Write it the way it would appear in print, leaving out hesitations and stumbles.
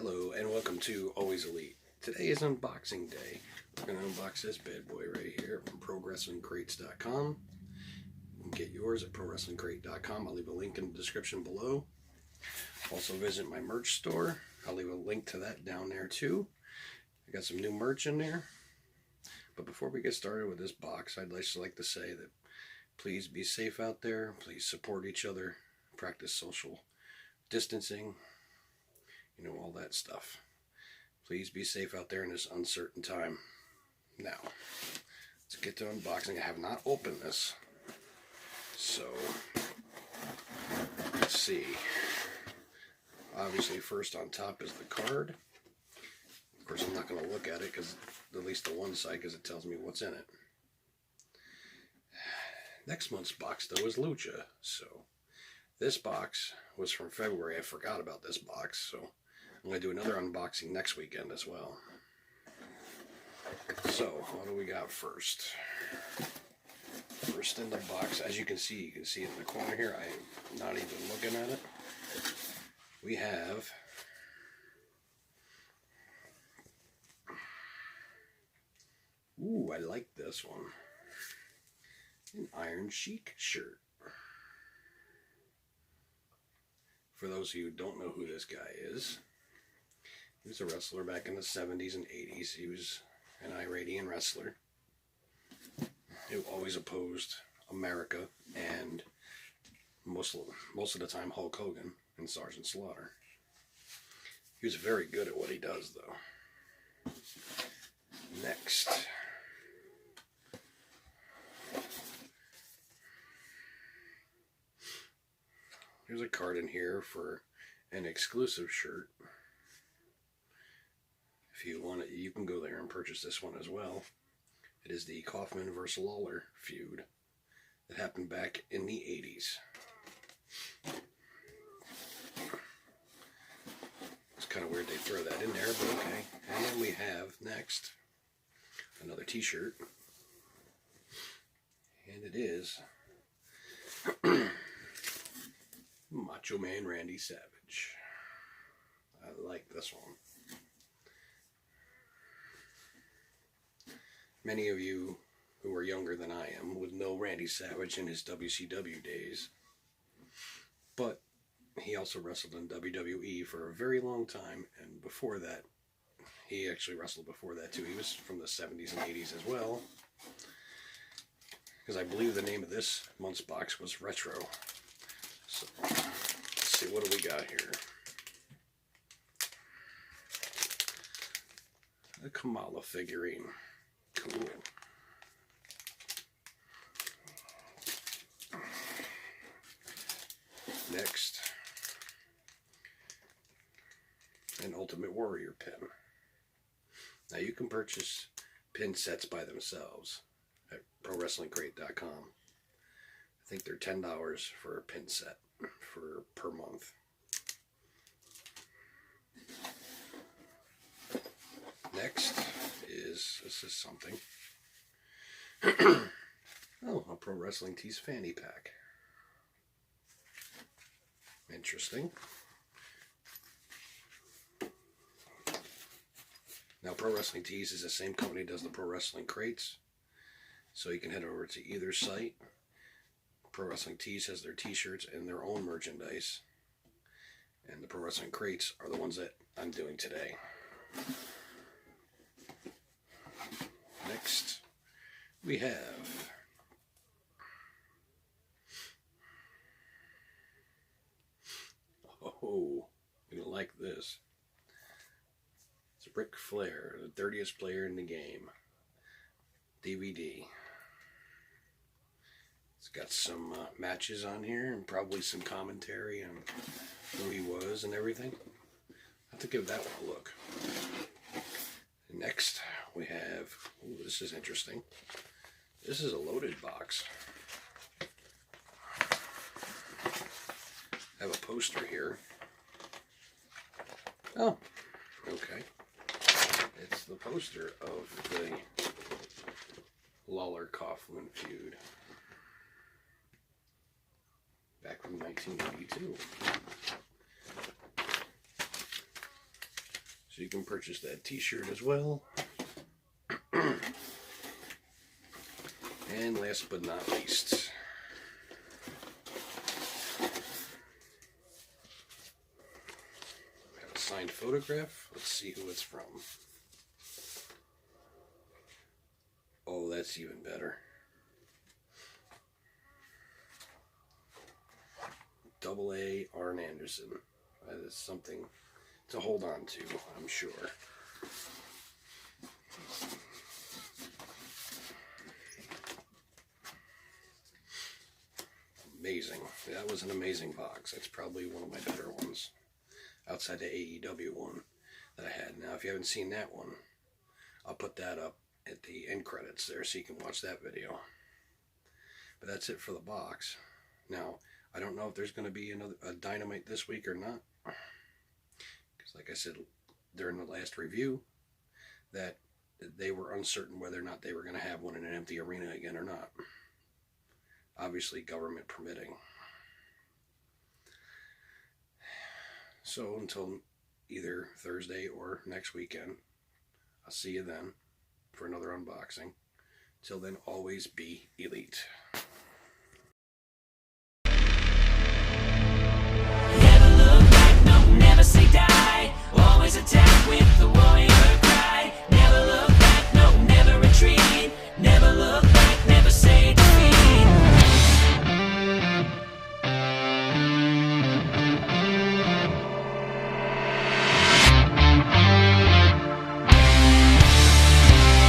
Hello and welcome to Always Elite. Today is unboxing day. We're going to unbox this bad boy right here from ProWrestlingCrates.com. You can get yours at ProWrestlingCrate.com. I'll leave a link in the description below. Also visit my merch store. I'll leave a link to that down there too. I got some new merch in there. But before we get started with this box, I'd just like to say that please be safe out there. Please support each other. Practice social distancing. You know, all that stuff. Please be safe out there in this uncertain time. Now, let's get to unboxing. I have not opened this. So, let's see. Obviously, first on top is the card. Of course, I'm not going to look at it, because at least the one side, because it tells me what's in it. Next month's box, though, is Lucha. So, this box was from February. I forgot about this box, so I'm going to do another unboxing next weekend as well. So, what do we got first? First in the box, as you can see it in the corner here. I'm not even looking at it. We have ooh, I like this one. An Iron Sheik shirt. For those of you who don't know who this guy is, he was a wrestler back in the 70s and 80s. He was an Iranian wrestler who always opposed America and most of the time Hulk Hogan and Sergeant Slaughter. He was very good at what he does, though. Next, there's a card in here for an exclusive shirt. If you want it, you can go there and purchase this one as well. It is the Kaufman vs. Lawler feud that happened back in the 80s. It's kind of weird they throw that in there, but okay. And then we have next another t-shirt. And it is Macho Man Randy Savage. I like this one. Many of you who are younger than I am would know Randy Savage in his WCW days. But he also wrestled in WWE for a very long time, and before that, he actually wrestled before that too. He was from the 70s and 80s as well. Because I believe the name of this month's box was Retro. So, let's see, what do we got here? A Kamala figurine. Cool. Next, an Ultimate Warrior pin. Now you can purchase pin sets by themselves at ProWrestlingCrate.com. I think they're $10 for a pin set per month. Next this is something. Oh, a Pro Wrestling Tees fanny pack. Interesting. Now, Pro Wrestling Tees is the same company that does the Pro Wrestling Crates. So you can head over to either site. Pro Wrestling Tees has their t-shirts and their own merchandise. And the Pro Wrestling Crates are the ones that I'm doing today. Next, we have oh, you're gonna like this. It's Ric Flair, the dirtiest player in the game. DVD. It's got some matches on here and probably some commentary on who he was and everything. I'll have to give that one a look. Next, we have, ooh, this is interesting. This is a loaded box. I have a poster here. Oh, okay. It's the poster of the Lawler-Kaufman feud back from 1982. So you can purchase that t-shirt as well. And last but not least, I have a signed photograph. Let's see who it's from. Oh, that's even better. AA Arn Anderson. That is something to hold on to, I'm sure. Amazing. That was an amazing box. That's probably one of my better ones. Outside the AEW one that I had. Now, if you haven't seen that one, I'll put that up at the end credits there so you can watch that video. But that's it for the box. Now, I don't know if there's going to be a Dynamite this week or not. Because like I said during the last review, that they were uncertain whether or not they were going to have one in an empty arena again or not. Obviously, government permitting. So until either Thursday or next weekend, I'll see you then for another unboxing. Till then, always be elite.